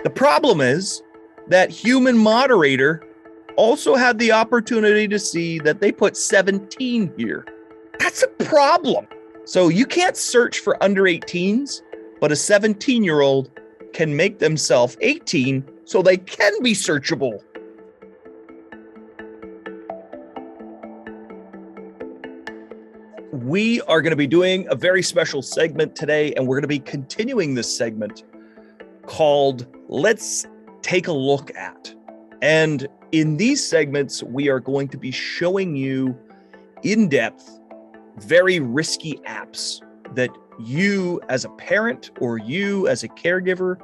The problem is that human moderator also had the opportunity to see that they put 17 here. That's a problem. So you can't search for under 18s, but a 17-year-old can make themselves 18 so they can be searchable. We are going to be doing a very special segment today, and we're going to be continuing this segment called Let's Take a Look At. And in these segments, we are going to be showing you in depth, very risky apps that you as a parent or you as a caregiver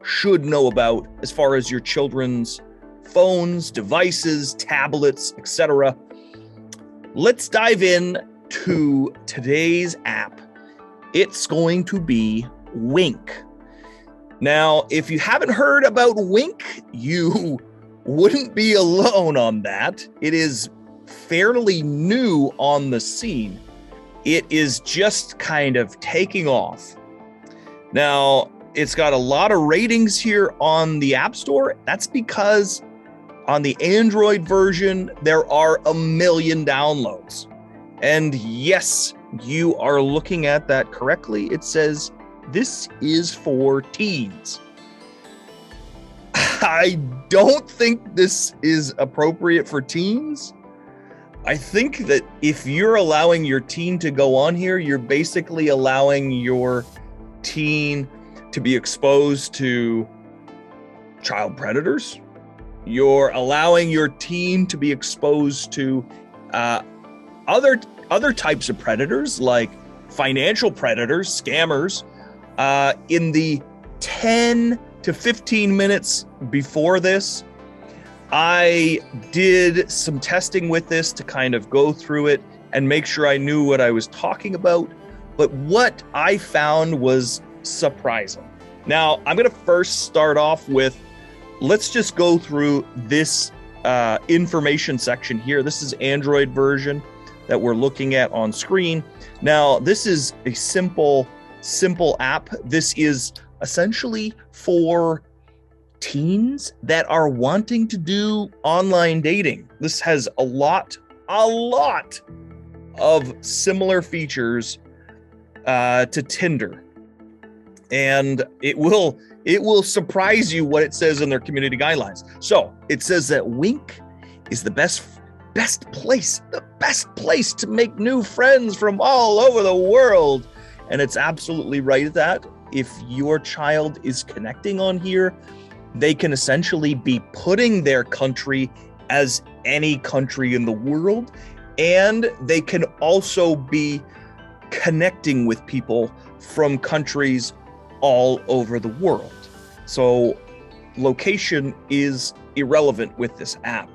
should know about as far as your children's phones, devices, tablets, etc. Let's dive in to today's app. It's going to be Wink. Now, if you haven't heard about Wink, you wouldn't be alone on that. It is fairly new on the scene. It is just kind of taking off. Now, it's got a lot of ratings here on the App Store. That's because on the Android version, there are 1 million downloads. And yes, you are looking at that correctly. It says this is for teens. I don't think this is appropriate for teens. I think that if you're allowing your teen to go on here, you're basically allowing your teen to be exposed to child predators. You're allowing your teen to be exposed to other types of predators, like financial predators, scammers. In the 10 to 15 minutes before this, I did some testing with this to kind of go through it and make sure I knew what I was talking about. But what I found was surprising. Now, I'm going to first start off with, let's just go through this information section here. This is Android version that we're looking at on screen. Now, this is a simple app. This is essentially for teens that are wanting to do online dating. This has a lot of similar features to Tinder. And it will surprise you what it says in their community guidelines. So it says that Wink is the best place to make new friends from all over the world. And it's absolutely right that if your child is connecting on here, they can essentially be putting their country as any country in the world. And they can also be connecting with people from countries all over the world. So location is irrelevant with this app.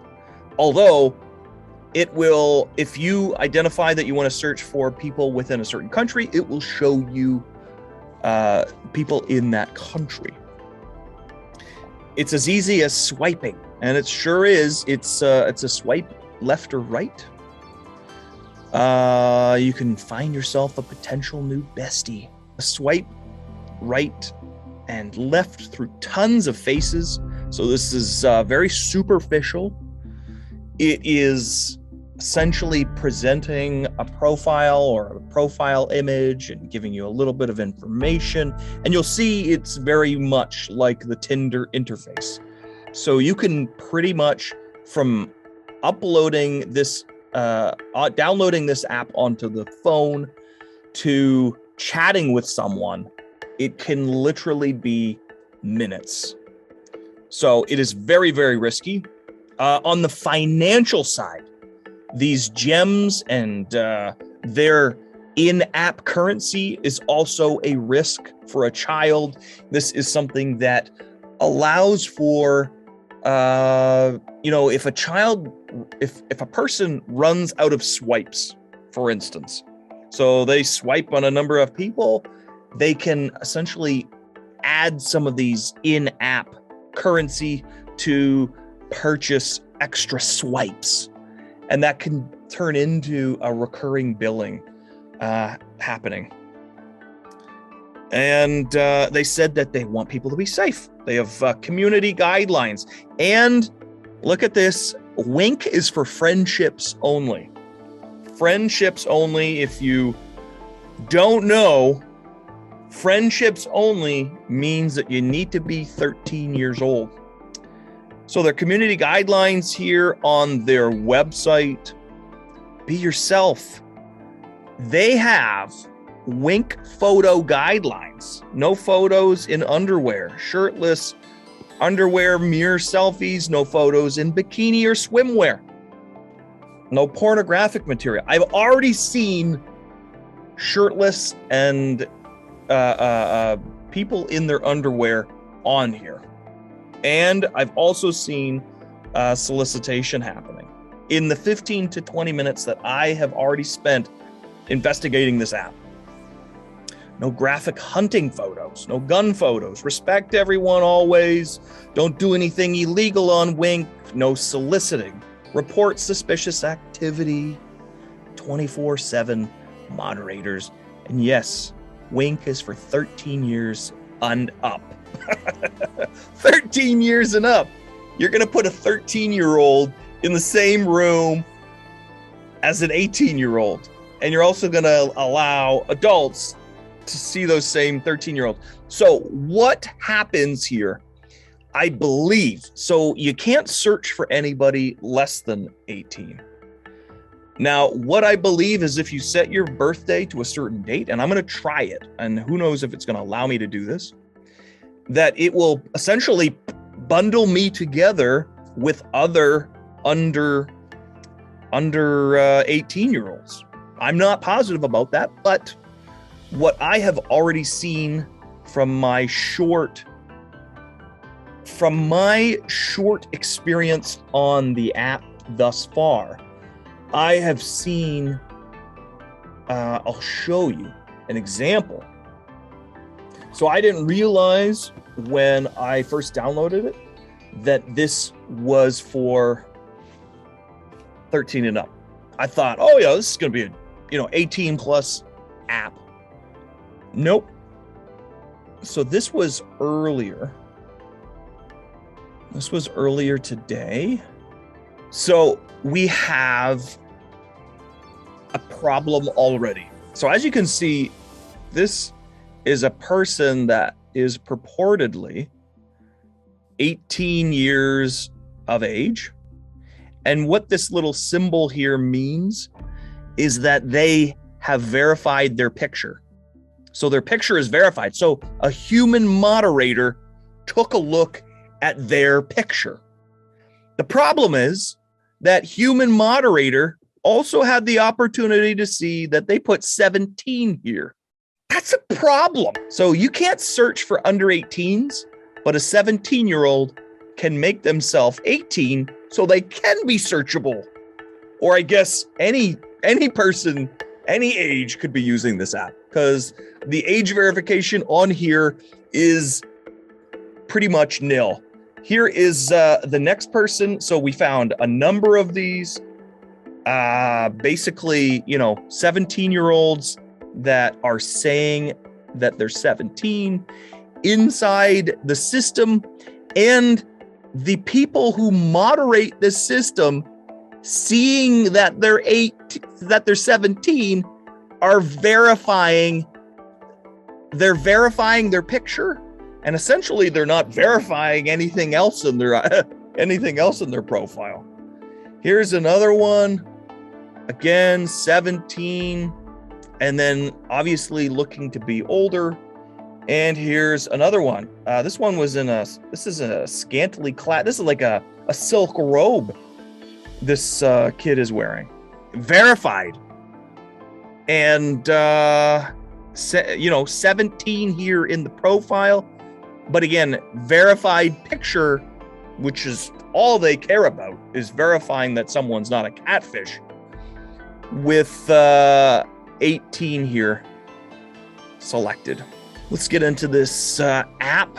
Although it will, if you identify that you want to search for people within a certain country, it will show you people in that country. It's as easy as swiping, and it sure is. It's a swipe left or right. You can find yourself a potential new bestie. A swipe right and left through tons of faces. So this is very superficial. It is essentially presenting a profile or a profile image and giving you a little bit of information. And you'll see it's very much like the Tinder interface. So you can pretty much, from uploading this, downloading this app onto the phone to chatting with someone, it can literally be minutes. So it is very, very risky. On the financial side, these gems and their in-app currency is also a risk for a child. This is something that allows for, if a person runs out of swipes, for instance, so they swipe on a number of people, they can essentially add some of these in-app currency to purchase extra swipes. And that can turn into a recurring billing happening. And they said that they want people to be safe. They have community guidelines. And look at this. Wink is for friendships only. Friendships only. If you don't know, friendships only means that you need to be 13 years old. So their community guidelines here on their website, be yourself. They have wink photo guidelines. No photos in underwear, shirtless, underwear, mirror selfies, no photos in bikini or swimwear. No pornographic material. I've already seen shirtless and people in their underwear on here. And I've also seen solicitation happening. In the 15 to 20 minutes that I have already spent investigating this app. No graphic hunting photos, no gun photos. Respect everyone always. Don't do anything illegal on Wink. No soliciting. Report suspicious activity. 24/7 moderators. And yes, Wink is for 13 years and up. 13 years and up. You're going to put a 13-year-old in the same room as an 18-year-old. And you're also going to allow adults to see those same 13-year-olds. So what happens here, I believe, so you can't search for anybody less than 18. Now, what I believe is if you set your birthday to a certain date, and I'm going to try it, and who knows if it's going to allow me to do this, that it will essentially bundle me together with other under 18-year-olds. I'm not positive about that, but what I have already seen from my short experience on the app thus far, I have seen, I'll show you an example. So I didn't realize when I first downloaded it that this was for 13 and up. I thought, oh yeah, this is going to be a 18 plus app. Nope. So this was earlier. This was earlier today. So we have a problem already. So as you can see, this is a person that is purportedly 18 years of age. And what this little symbol here means is that they have verified their picture. So their picture is verified. So a human moderator took a look at their picture. The problem is that human moderator also had the opportunity to see that they put 17 here. That's a problem. So you can't search for under 18s, but a 17-year-old can make themselves 18 so they can be searchable. Or I guess any person, any age could be using this app, because the age verification on here is pretty much nil. Here is the next person. So we found a number of these, basically, 17-year-olds that are saying that they're 17 inside the system, and the people who moderate this system, seeing that they're 17, are verifying. They're verifying their picture, and essentially they're not verifying anything else in their profile. Here's another one, again 17, and then obviously looking to be older. And here's another one. This one was this is a scantily clad. This is like a silk robe this kid is wearing, verified, and 17 here in the profile, but again, verified picture, which is all they care about, is verifying that someone's not a catfish, with 18 here selected. Let's get into this app.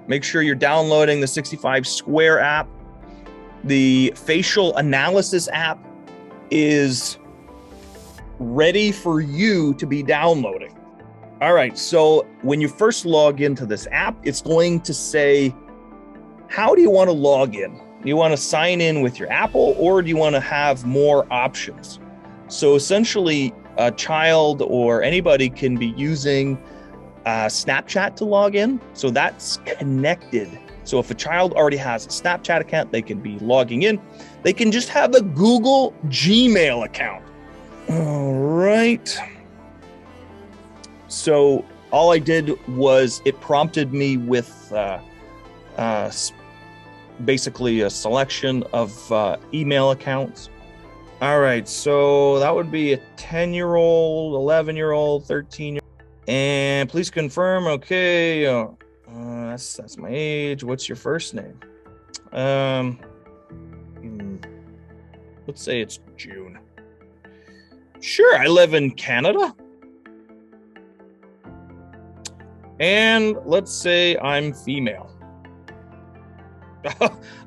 Make sure you're downloading the 65 Square app. The facial analysis app is ready for you to be downloading. All right, so when you first log into this app, it's going to say, how do you want to log in? Do you want to sign in with your Apple, or do you want to have more options? So essentially, a child or anybody can be using Snapchat to log in. So that's connected. So if a child already has a Snapchat account, they can be logging in. They can just have a Google Gmail account. All right. So all I did was it prompted me with basically a selection of email accounts. All right, so that would be a 10-year-old, 11-year-old, 13-year-old. And please confirm, okay, that's my age. What's your first name? Let's say it's June. Sure, I live in Canada. And let's say I'm female.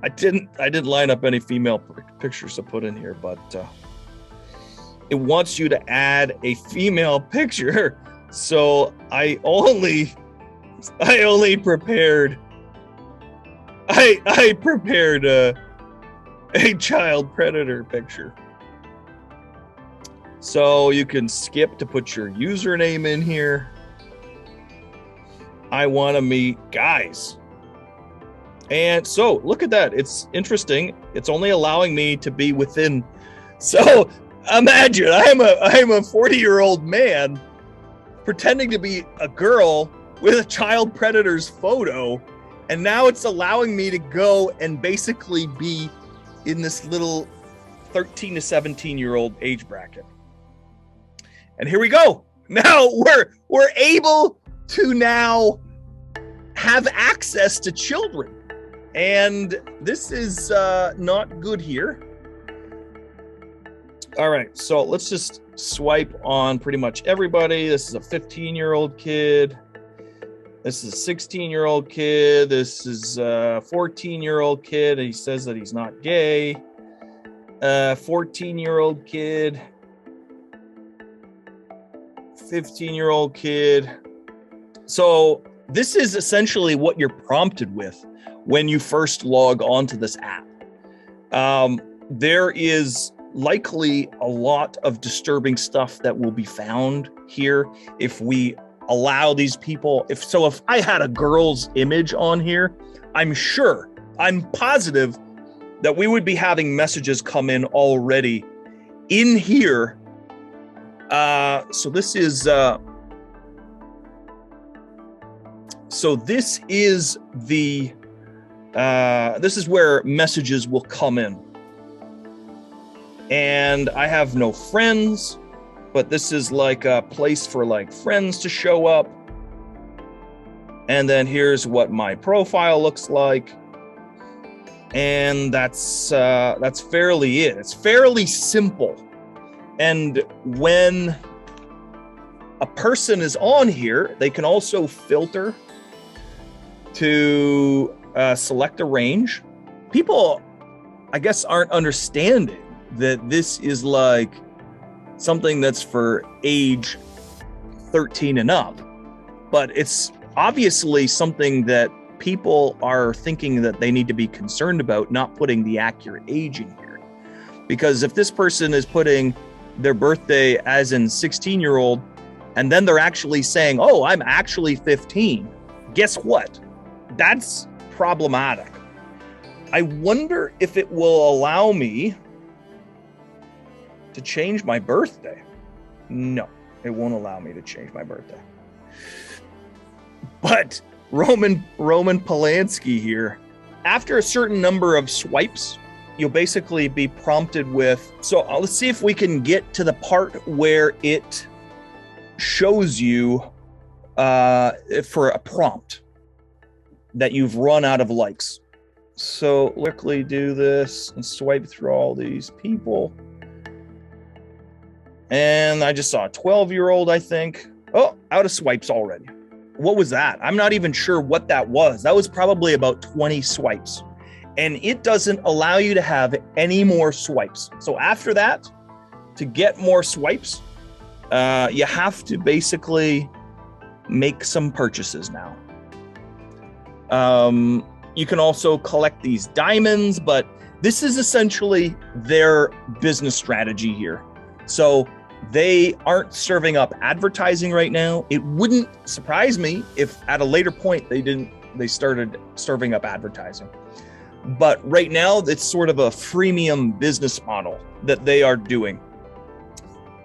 I didn't line up any female pictures to put in here, but it wants you to add a female picture. So I only prepared a child predator picture. So you can skip to put your username in here. I want to meet guys. And so look at that. It's interesting. It's only allowing me to be within. So imagine I'm a 40-year-old man pretending to be a girl with a child predator's photo. And now it's allowing me to go and basically be in this little 13 to 17-year-old age bracket. And here we go. Now we're able to now have access to children. And this is not good here. All right, so let's just swipe on pretty much everybody. This is a 15-year-old kid. This is a 16-year-old kid. This is a 14-year-old kid. He says that he's not gay. 14-year-old kid. 15-year-old kid. So this is essentially what you're prompted with when you first log onto this app. There is likely a lot of disturbing stuff that will be found here if we allow these people. If I had a girl's image on here, I'm positive that we would be having messages come in already in here. So this is the this is where messages will come in. And I have no friends, but this is like a place for like friends to show up. And then here's what my profile looks like. And that's fairly it. It's fairly simple. And when a person is on here, they can also filter to select a range. People, I guess, aren't understanding that this is like something that's for age 13 and up. But it's obviously something that people are thinking that they need to be concerned about, not putting the accurate age in here. Because if this person is putting their birthday as in 16-year-old, and then they're actually saying, oh, I'm actually 15, guess what? That's problematic. I wonder if it will allow me to change my birthday. No, it won't allow me to change my birthday. But Roman Polanski here, after a certain number of swipes, you'll basically be prompted with, so let's see if we can get to the part where it shows you for a prompt that you've run out of likes. So quickly do this and swipe through all these people. And I just saw a 12-year-old, I think. Oh, out of swipes already. What was that? I'm not even sure what that was. That was probably about 20 swipes. And it doesn't allow you to have any more swipes. So after that, to get more swipes, you have to basically make some purchases now. You can also collect these diamonds, but this is essentially their business strategy here. So they aren't serving up advertising right now. It wouldn't surprise me if at a later point they started serving up advertising. But right now it's sort of a freemium business model that they are doing.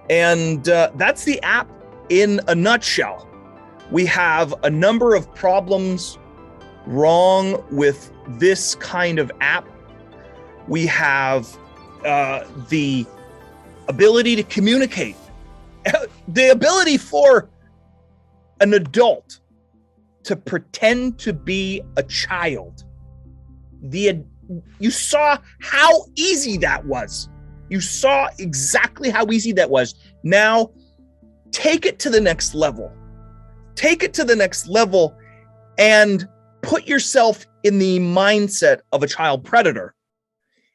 And that's the app in a nutshell. We have a number of problems wrong with this kind of app. We have the ability to communicate, the ability for an adult to pretend to be a child. You saw how easy that was. You saw exactly how easy that was. Now, take it to the next level. Take it to the next level and put yourself in the mindset of a child predator.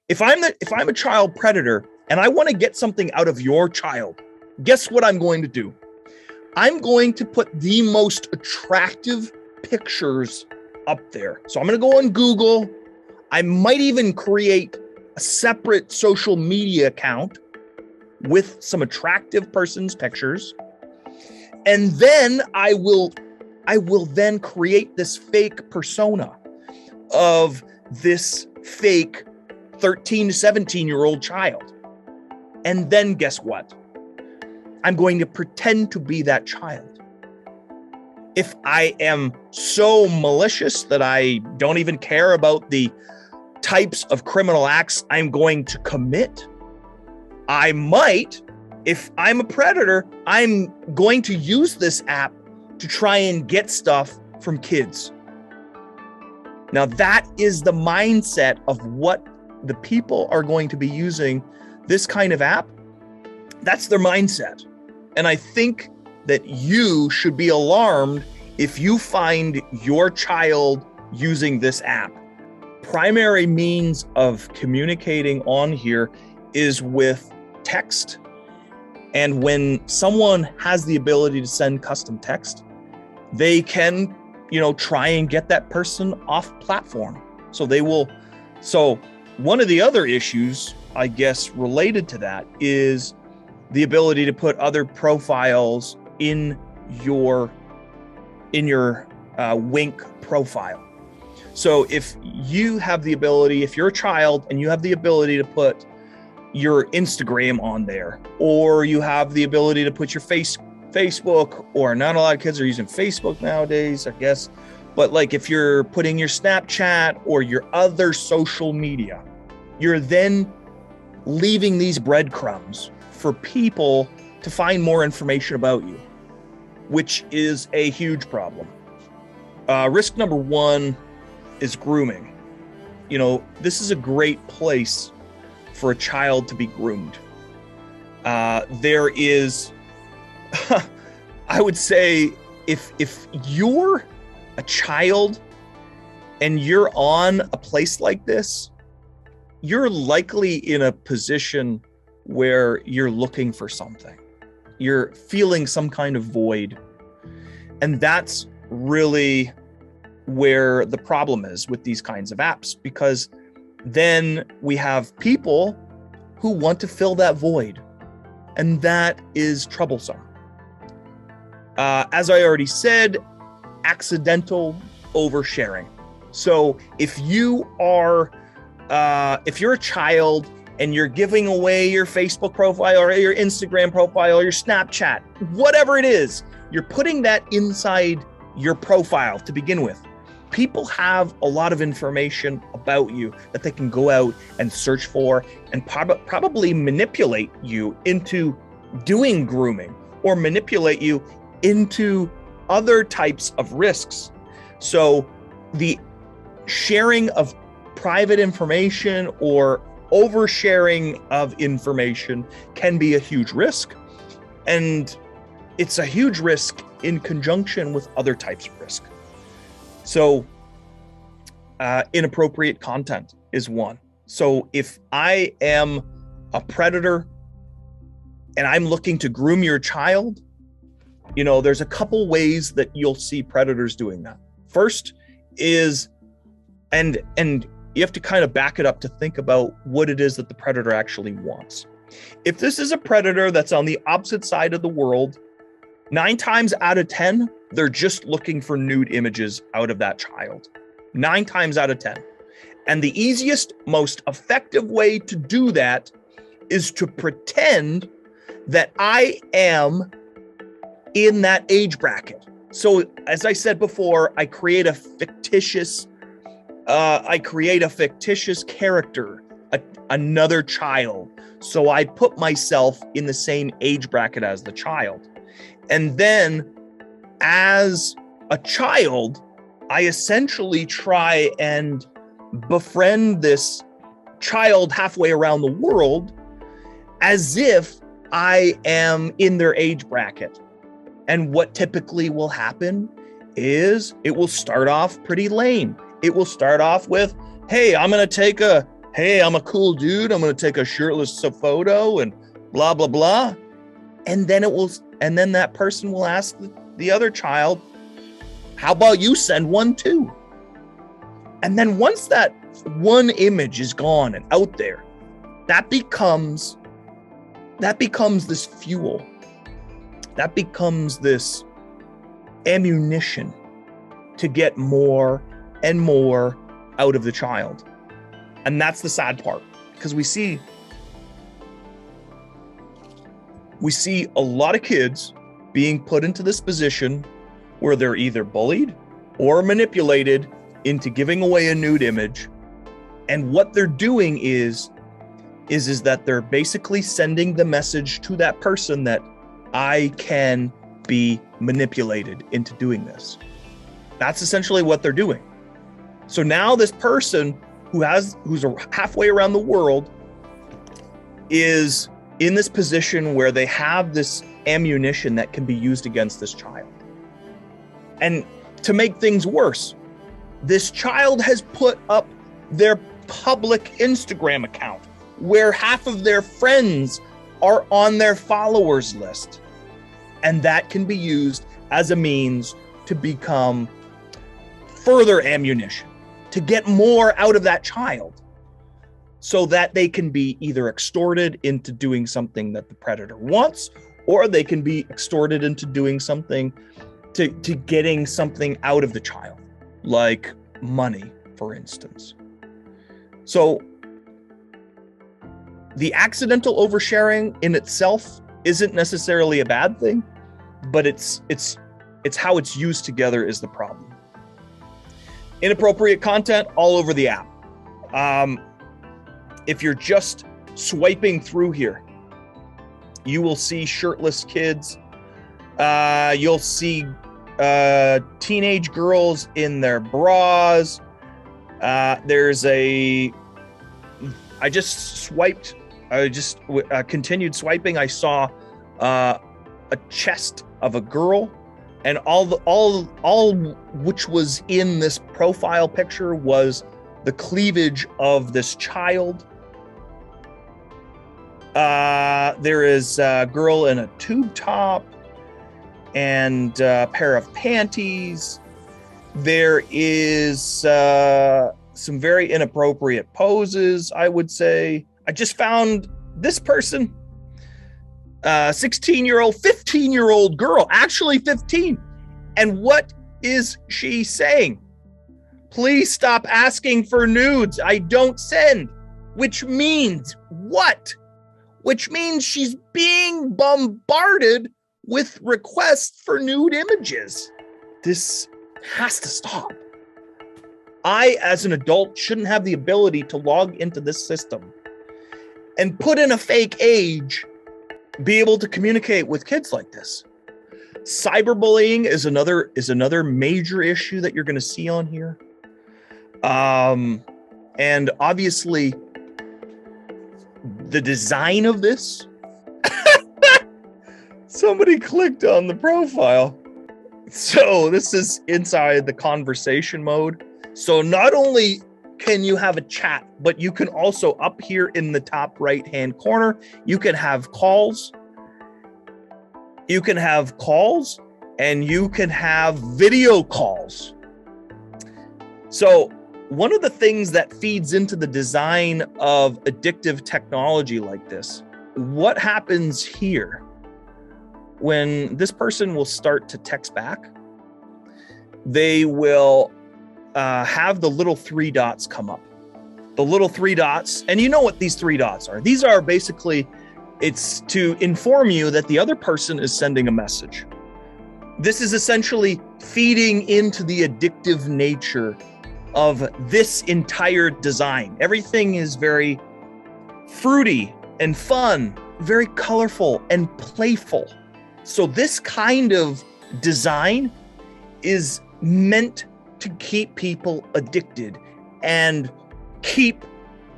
If I'm a child predator and I want to get something out of your child, guess what I'm going to do? I'm going to put the most attractive pictures up there. So I'm going to go on Google. I might even create a separate social media account with some attractive person's pictures. And then I will then create this fake persona of this fake 13 to 17-year-old child. And then guess what? I'm going to pretend to be that child. If I am so malicious that I don't even care about the types of criminal acts I'm going to commit, I might, if I'm a predator, I'm going to use this app to try and get stuff from kids. Now that is the mindset of what the people are going to be using this kind of app. That's their mindset. And I think that you should be alarmed if you find your child using this app. Primary means of communicating on here is with text. And when someone has the ability to send custom text, they can, try and get that person off platform. So one of the other issues, I guess, related to that is the ability to put other profiles in your Wink profile. So if you're a child and you have the ability to put your Instagram on there, or you have the ability to put your Facebook, or not a lot of kids are using Facebook nowadays, I guess. But like if you're putting your Snapchat or your other social media, you're then leaving these breadcrumbs for people to find more information about you, which is a huge problem. Risk number one is grooming. This is a great place for a child to be groomed. There is, I would say, if you're a child and you're on a place like this, you're likely in a position where you're looking for something. You're feeling some kind of void. And that's really where the problem is with these kinds of apps, because then we have people who want to fill that void, and that is troublesome. As I already said, accidental oversharing. So if you're a child and you're giving away your Facebook profile or your Instagram profile or your Snapchat, whatever it is, you're putting that inside your profile to begin with. People have a lot of information about you that they can go out and search for and probably manipulate you into doing grooming or manipulate you into other types of risks. So the sharing of private information or oversharing of information can be a huge risk. And it's a huge risk in conjunction with other types of risk. So inappropriate content is one. So if I am a predator and I'm looking to groom your child, there's a couple ways that you'll see predators doing that. First is, and you have to kind of back it up to think about what it is that the predator actually wants. If this is a predator that's on the opposite side of the world, 9 times out of 10, they're just looking for nude images out of that child. 9 times out of 10. And the easiest, most effective way to do that is to pretend that I am in that age bracket. So as I said before, I create a fictitious character, another child. So I put myself in the same age bracket as the child. And then as a child, I essentially try and befriend this child halfway around the world as if I am in their age bracket. And what typically will happen is it will start off pretty lame. It will start off with, hey, I'm a cool dude. I'm going to take a shirtless photo and blah, blah, blah. And then that person will ask the other child, how about you send one too? And then once that one image is gone and out there, that becomes this fuel. That becomes this ammunition to get more and more out of the child. And that's the sad part, because we see a lot of kids being put into this position where they're either bullied or manipulated into giving away a nude image. And what they're doing is that they're basically sending the message to that person that I can be manipulated into doing this. That's essentially what they're doing. So now this person who's halfway around the world is in this position where they have this ammunition that can be used against this child. And to make things worse, this child has put up their public Instagram account where half of their friends are on their followers list. And that can be used as a means to become further ammunition, to get more out of that child so that they can be either extorted into doing something that the predator wants, or they can be extorted into doing something to getting something out of the child, like money, for instance. So the accidental oversharing in itself isn't necessarily a bad thing, but it's how it's used together is the problem. Inappropriate content all over the app. If you're just swiping through here, you will see shirtless kids. You'll see teenage girls in their bras. I continued swiping. I saw a chest of a girl, and all which was in this profile picture was the cleavage of this child. There is a girl in a tube top and a pair of panties. There is some very inappropriate poses, I would say. I just found this person, 16-year-old, 15-year-old girl, actually 15. And what is she saying? Please stop asking for nudes. I don't send. Which means what? Which means she's being bombarded with requests for nude images. This has to stop. I, as an adult, shouldn't have the ability to log into this system and put in a fake age, be able to communicate with kids like this. Cyberbullying is another major issue that you're going to see on here. And obviously, the design of this, somebody clicked on the profile. So this is inside the conversation mode. So not only can you have a chat, but you can also, up here in the top right-hand corner, you can have calls. You can have calls and you can have video calls. So one of the things that feeds into the design of addictive technology like this, what happens here when this person will start to text back, they will have the little 3 dots come up. The little 3 dots, and you know what these 3 dots are. These are basically, it's to inform you that the other person is sending a message. This is essentially feeding into the addictive nature of this entire design. Everything is very fruity and fun, very colorful and playful. So this kind of design is meant to keep people addicted and keep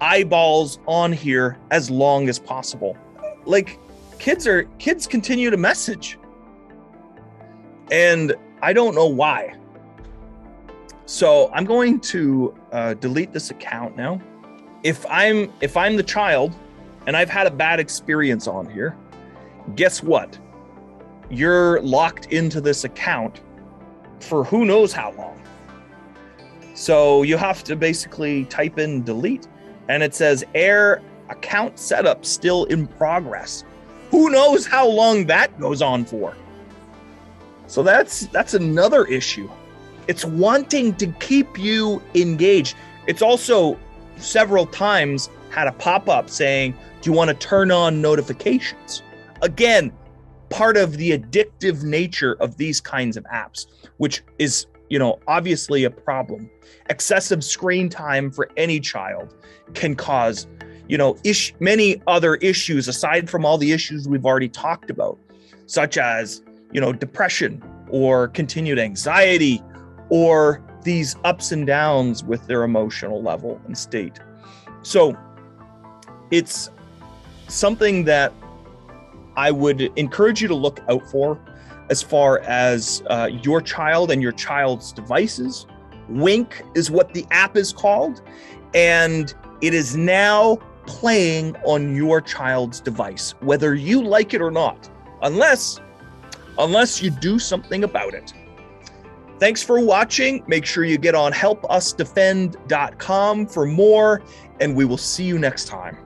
eyeballs on here as long as possible. Like kids continue to message, and I don't know why. So I'm going to delete this account now. If I'm the child and I've had a bad experience on here, guess what? You're locked into this account for who knows how long. So you have to basically type in delete, and it says error account setup still in progress. Who knows how long that goes on for? So that's another issue. It's wanting to keep you engaged. It's also several times had a pop-up saying, do you want to turn on notifications? Again, part of the addictive nature of these kinds of apps, which is, obviously a problem. Excessive screen time for any child can cause, many other issues aside from all the issues we've already talked about, such as, depression or continued anxiety, or these ups and downs with their emotional level and state. So it's something that I would encourage you to look out for as far as your child and your child's devices. Wink is what the app is called, and it is now playing on your child's device, whether you like it or not, unless you do something about it. Thanks for watching. Make sure you get on HelpUsDefend.com for more, and we will see you next time.